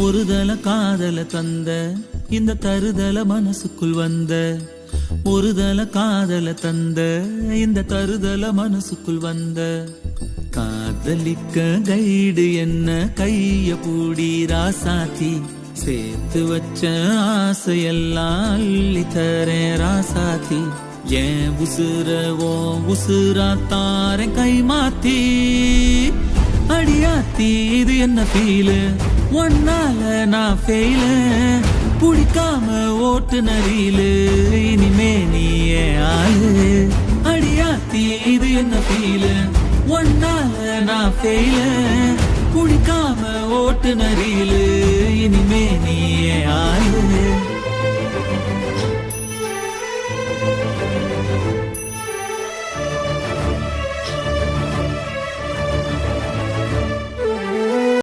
ஒருதல காதல தந்த இந்த தருதல மனசுக்குள் வந்த ஒருதல காதல தந்த இந்த தருதல மனசுக்குள் வந்த காதலிக்க கைடு என்ன கைய பூடி ராசாத்தி சேர்த்து வச்ச ஆசையெல்லாம் அள்ளி தரேன் ராசாத்தி ஏன் உசுரவோ உசுரா தாரேன் கை மாத்தி அடியாத்தி இது என்ன ஃபீலு ஒன்னால நான் ஃபெயில புடிக்காம ஓட்டு நரியிலு இனிமே நீயே ஆளு அடியாத்தி இது என்ன ஃபீலு ஒன்னால நான் ஃபெயில புடிக்காம ஓட்டு நரியிலு இனிமே நீயே ஆளு